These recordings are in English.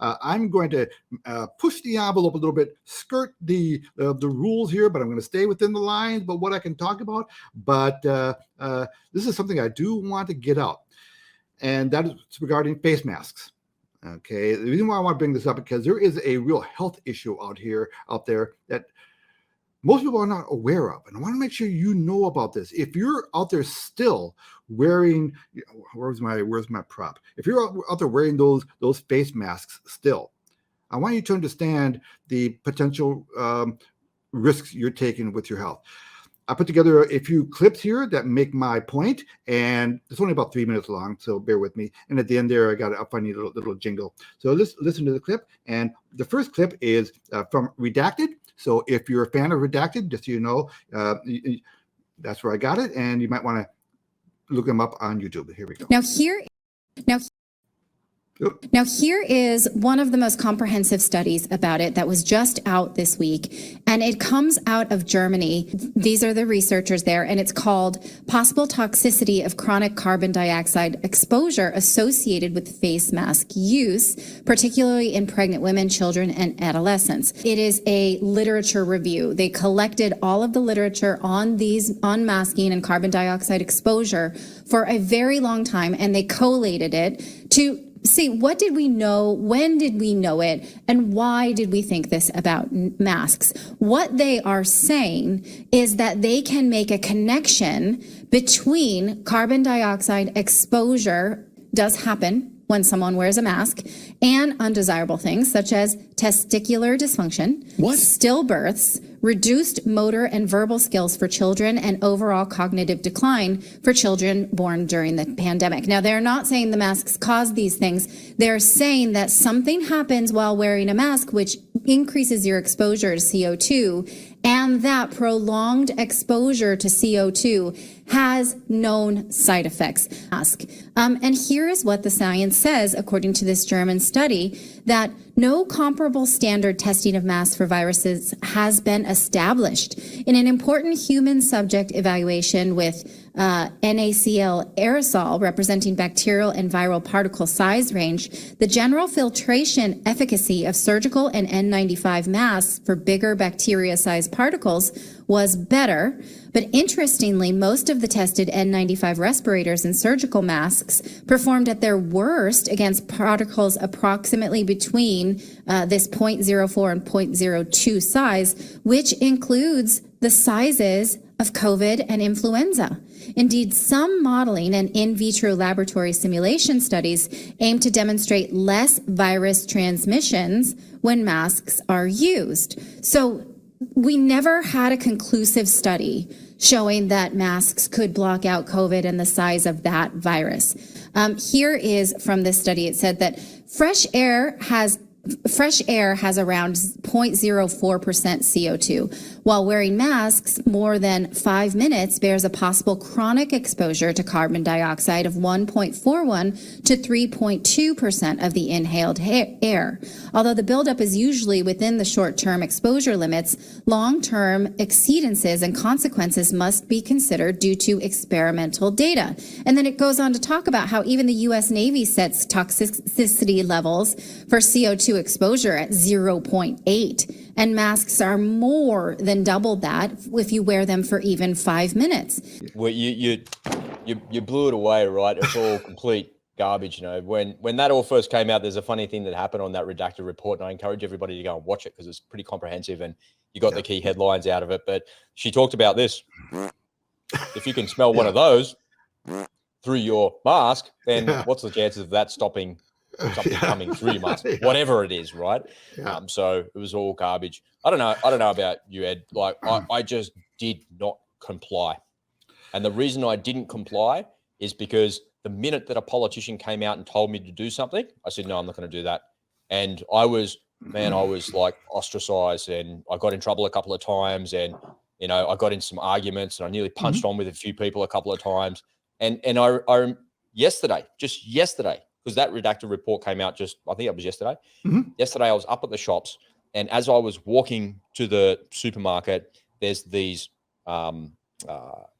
I'm going to push the envelope a little bit, skirt the rules here, but I'm going to stay within the lines, but what I can talk about. But this is something I do want to get out, and that is regarding face masks. Okay, the reason why I want to bring this up is because there is a real health issue out there that most people are not aware of, and I want to make sure you know about this. If you're out there still wearing, where's my prop? If you're out there wearing those face masks still, I want you to understand the potential risks you're taking with your health. I put together a few clips here that make my point, and it's only about 3 minutes long, so bear with me. And at the end there, I got a funny little jingle. So let's listen to the clip. And the first clip is from Redacted. So if you're a fan of Redacted, just so you know, that's where I got it, and you might want to look them up on YouTube. Here we go. Now here is one of the most comprehensive studies about it that was just out this week, and it comes out of Germany. These are the researchers there, and it's called Possible Toxicity of Chronic Carbon Dioxide Exposure Associated with Face Mask Use, particularly in pregnant women, children, and adolescents. It is a literature review. They collected all of the literature on masking and carbon dioxide exposure for a very long time, and they collated it to see what did we know, when did we know it, and why did we think this about masks. What they are saying is that they can make a connection between carbon dioxide exposure does happen when someone wears a mask and undesirable things such as testicular dysfunction, stillbirths, reduced motor and verbal skills for children, and overall cognitive decline for children born during the pandemic. Now, they're not saying the masks cause these things. They're saying that something happens while wearing a mask which increases your exposure to CO2, and that prolonged exposure to CO2 has known side effects. And here is what the science says, according to this German study, that no comparable standard testing of masks for viruses has been established. In an important human subject evaluation with NaCl aerosol representing bacterial and viral particle size range, the general filtration efficacy of surgical and N95 masks for bigger bacteria-sized particles was better. But interestingly, most of the tested N95 respirators and surgical masks performed at their worst against particles approximately between this 0.04 and 0.02 size, which includes the sizes of COVID and influenza. Indeed, some modeling and in vitro laboratory simulation studies aim to demonstrate less virus transmissions when masks are used. So we never had a conclusive study showing that masks could block out COVID and the size of that virus. Here is from this study. It said that fresh air has around 0.04% CO2, while wearing masks more than 5 minutes bears a possible chronic exposure to carbon dioxide of 1.41 to 3.2% of the inhaled air. Although the buildup is usually within the short-term exposure limits, long-term exceedances and consequences must be considered due to experimental data. And then it goes on to talk about how even the U.S. Navy sets toxicity levels for CO2 exposure at 0.8, and masks are more than double that if you wear them for even 5 minutes. Well, you blew it away, right? It's all complete garbage. You know, when that all first came out, there's a funny thing that happened on that redacted report, and I encourage everybody to go and watch it because it's pretty comprehensive and you got the key headlines out of it. But she talked about this: if you can smell one of those through your mask, then what's the chances of that stopping something coming through your mask, whatever it is, right? So it was all garbage. I don't know about you, Ed. Like I just did not comply. And the reason I didn't comply is because the minute that a politician came out and told me to do something, I said, no, I'm not going to do that. And I was like ostracized, and I got in trouble a couple of times, and, you know, I got in some arguments, and I nearly punched on with a few people a couple of times. And I yesterday, because that redacted report came out I think it was yesterday. Yesterday, I was up at the shops, and as I was walking to the supermarket, there's these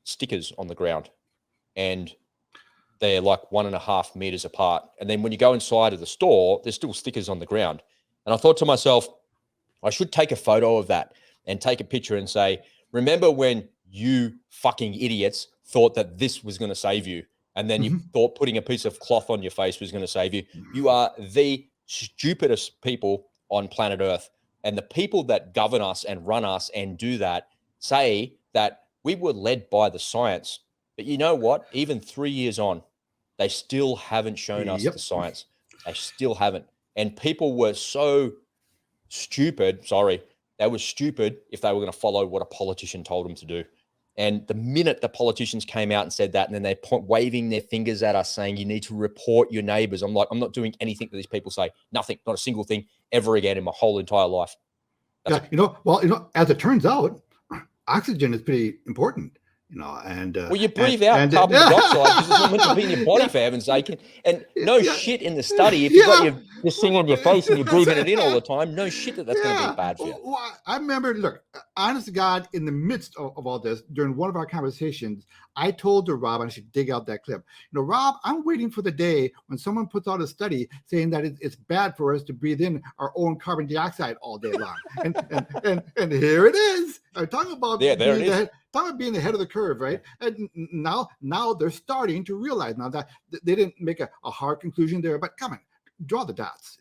stickers on the ground, and they're like 1.5 meters apart. And then when you go inside of the store, there's still stickers on the ground. And I thought to myself, I should take a photo of that and take a picture and say, remember when you fucking idiots thought that this was going to save you? And then you thought putting a piece of cloth on your face was going to save you. You are the stupidest people on planet Earth. And the people that govern us and run us and do that say that we were led by the science. But you know what? Even 3 years on, they still haven't shown us the science. They still haven't. And people were so stupid. Sorry, they were stupid if they were going to follow what a politician told them to do. And the minute the politicians came out and said that, and then they waving their fingers at us saying, you need to report your neighbors. I'm like, I'm not doing anything that these people say. Nothing, not a single thing ever again in my whole entire life. That's as it turns out, oxygen is pretty important. And well, you breathe out carbon dioxide because it's not meant to be in your body, for heaven's sake. And no shit in the study. If you've got this thing on your face and you're breathing it in all the time, no shit that's going to be bad for you. Well, I remember, look, honest to God, in the midst of all this, during one of our conversations, I told to Rob, I should dig out that clip. Rob, I'm waiting for the day when someone puts out a study saying that it's bad for us to breathe in our own carbon dioxide all day long. and here it is. I'm talking about there it is. Talking about being ahead of the curve, right? And now they're starting to realize now that they didn't make a hard conclusion there, but come on, draw the dots,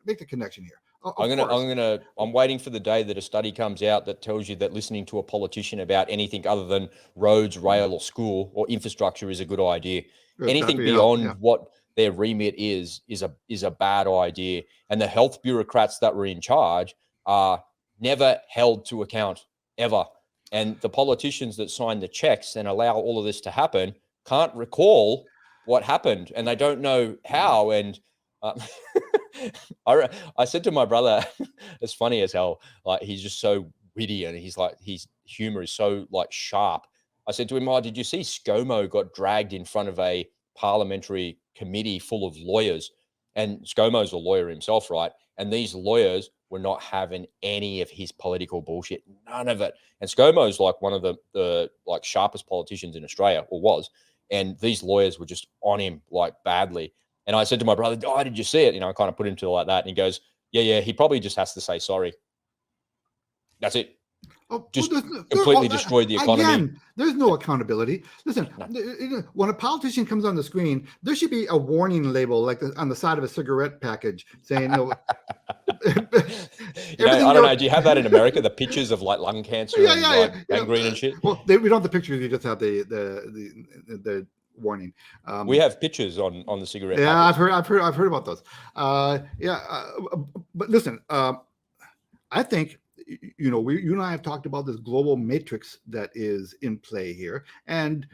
make the connection here. I'm waiting for the day that a study comes out that tells you that listening to a politician about anything other than roads, rail, or school or infrastructure is a good idea. Anything beyond what their remit is a bad idea. And the health bureaucrats that were in charge are never held to account, ever. And the politicians that sign the checks and allow all of this to happen can't recall what happened, and they don't know how. And I said to my brother, it's funny as hell, like he's just so witty and his humor is so like sharp. I said to him, oh, did you see ScoMo got dragged in front of a parliamentary committee full of lawyers? And ScoMo's a lawyer himself, right? And these lawyers were not having any of his political bullshit, none of it. And ScoMo's like one of the like sharpest politicians in Australia, or was. And these lawyers were just on him like badly. And I said to my brother, oh, did you see it? I kind of put him to like that. And he goes, yeah, he probably just has to say sorry. That's it. Just completely destroyed the economy. Again, there's no accountability. Listen, when a politician comes on the screen, there should be a warning label like on the side of a cigarette package saying, I don't know. Do you have that in America? The pictures of like lung cancer and gangrene and shit? Well, we don't have the pictures. You just have the warning. We have pictures on the cigarette. Yeah, package. I've heard about those. But listen, I think, you and I have talked about this global matrix that is in play here. And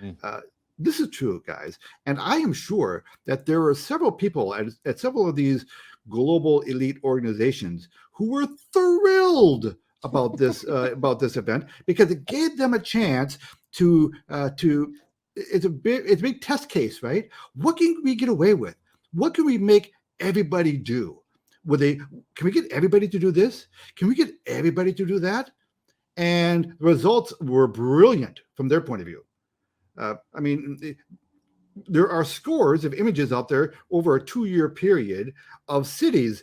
this is true, guys. And I am sure that there are several people at several of these global elite organizations who were thrilled about this event because it gave them a chance to it's a big test case, right? What can we get away with? What can we make everybody do? Can we get everybody to do this? Can we get everybody to do that? And the results were brilliant from their point of view. There are scores of images out there over a 2-year period of cities,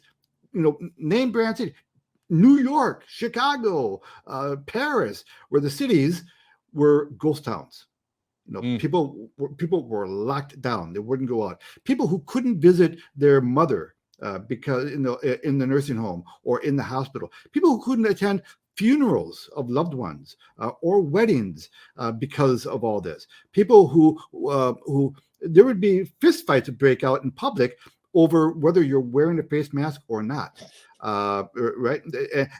name brand cities, New York, Chicago, Paris, where the cities were ghost towns. People were locked down. They wouldn't go out. People who couldn't visit their mother because in the nursing home or in the hospital, people who couldn't attend funerals of loved ones or weddings because of all this, people who there would be fist fights that break out in public over whether you're wearing a face mask or not, right?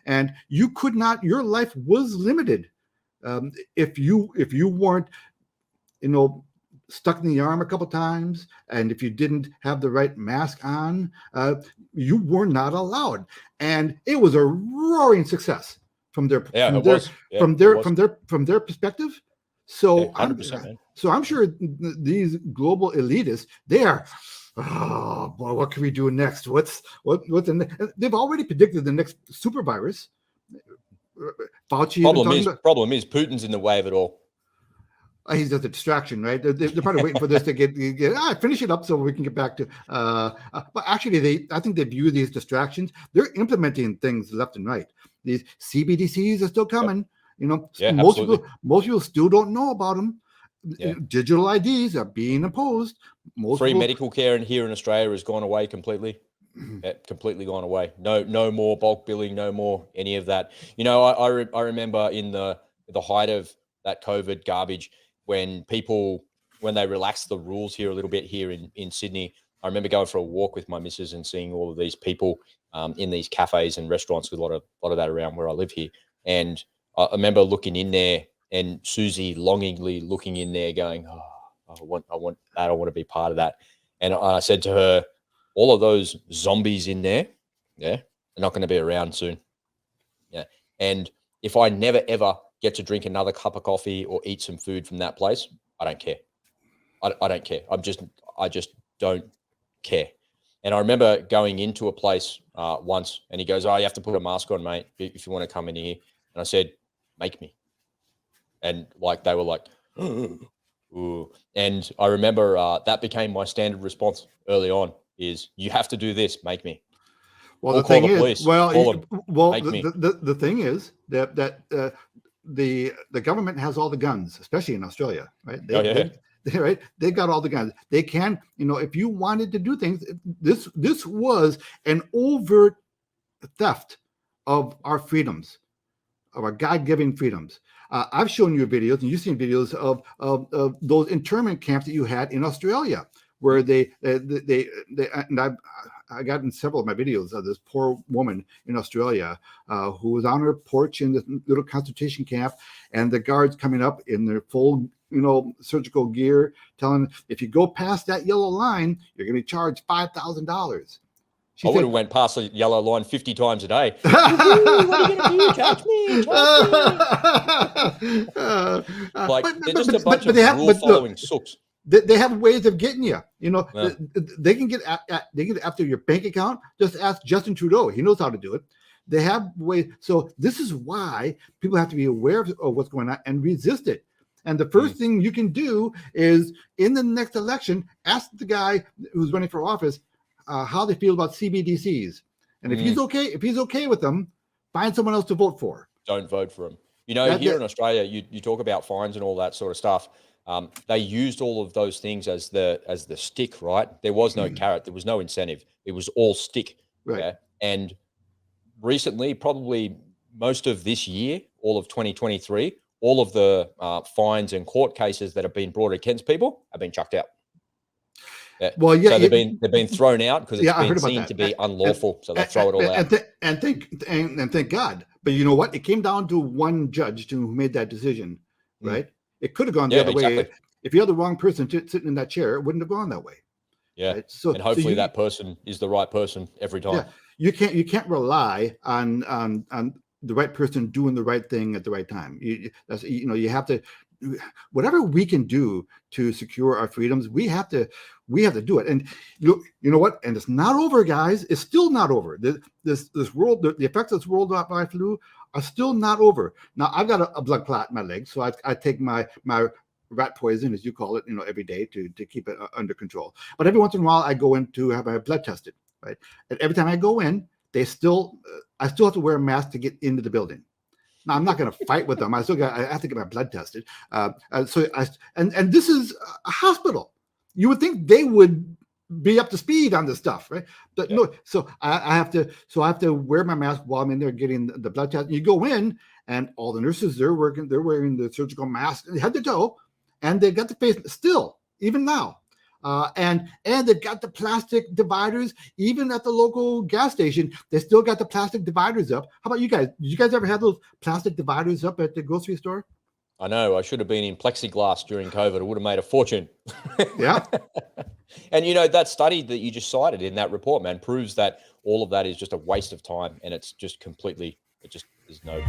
And you could not. Your life was limited if you weren't, stuck in the arm a couple times, and if you didn't have the right mask on, you were not allowed. And it was a roaring success from their perspective. So I'm sure these global elitists, they are, oh boy, what can we do next? What's they've already predicted the next super virus. Fauci problem is Putin's in the way of it all. He's just a distraction, right? They're probably waiting for this to get finish it up so we can get back to. But actually, I think they view these distractions. They're implementing things left and right. These CBDCs are still coming. Yeah, most absolutely. people still don't know about them. Yeah. Digital IDs are being imposed. Free medical care here in Australia has gone away completely. Completely gone away. No more bulk billing. No more any of that. I remember in the height of that COVID garbage, when they relaxed the rules here a little bit here in Sydney. I remember going for a walk with my missus and seeing all of these people in these cafes and restaurants, with a lot of that around where I live here. And I remember looking in there, and Susie longingly looking in there, going, "Oh, I want that. I want to be part of that." And I said to her, all of those zombies in there, yeah, are not going to be around soon. Yeah. And if I never, ever get to drink another cup of coffee or eat some food from that place, I don't care. I don't care. I just don't care. And I remember going into a place once, and he goes, "Oh, you have to put a mask on, mate, if you want to come in here." And I said, "Make me." And like, they were like, ooh. And I remember that became my standard response early on, is you have to do this, make me. Well, Or the thing call the is, police, call them, make me. the thing is that the government has all the guns, especially in Australia, right? They've got all the guns. They can, if you wanted to do things, this was an overt theft of our freedoms, of our God-given freedoms. I've shown you videos, and you've seen videos of those internment camps that you had in Australia, where I got in several of my videos of this poor woman in Australia who was on her porch in this little concentration camp, and the guards coming up in their full, surgical gear, telling, if you go past that yellow line, you're going to be charged $5,000. I would have went past the yellow line 50 times a day. What are you going to do? Charge me. They're just a bunch of rule-following sooks. They have ways of getting you. They can get after your bank account. Just ask Justin Trudeau. He knows how to do it. They have ways. So this is why people have to be aware of what's going on and resist it. And the first thing you can do is, in the next election, ask the guy who's running for office how they feel about CBDCs. And if he's okay with them, find someone else to vote for. Don't vote for him. Here in Australia, you talk about fines and all that sort of stuff. They used all of those things as the stick, right? There was no carrot. There was no incentive. It was all stick. Right. Yeah? And recently, probably most of this year, all of 2023, all of the fines and court cases that have been brought against people have been chucked out. Yeah. Well, yeah, so they've been thrown out because it's been seen to be unlawful. So they throw it all out. And thank God. But you know what? It came down to one judge who made that decision, right? It could have gone the other way. If you had the wrong person sitting in that chair, it wouldn't have gone that way. Yeah. Right? So, and hopefully that person is the right person every time. Yeah. You can't rely on the right person doing the right thing at the right time. You have to, whatever we can do to secure our freedoms, we have to do it. And you know what? And it's not over, guys. It's still not over. This world, the effects of this worldwide flu are still not over. Now, I've got a blood clot in my leg, so I take my rat poison, as you call it, every day to keep it under control. But every once in a while, I go in to have my blood tested, right? And every time I go in, I still have to wear a mask to get into the building. Now, I'm not going to fight with them. I have to get my blood tested. And this is a hospital. You would think they would be up to speed on this stuff, right? But no. So I have to wear my mask while I'm in there getting the blood test. You go in, and all the nurses they're wearing the surgical mask head to toe, and they've got the face still, even now. And they've got the plastic dividers, even at the local gas station. They still got the plastic dividers up. How about you guys? Did you guys ever have those plastic dividers up at the grocery store? I know. I should have been in plexiglass during COVID. It would have made a fortune. Yeah. And that study that you just cited in that report, man, proves that all of that is just a waste of time, and it's just completely. It just is no.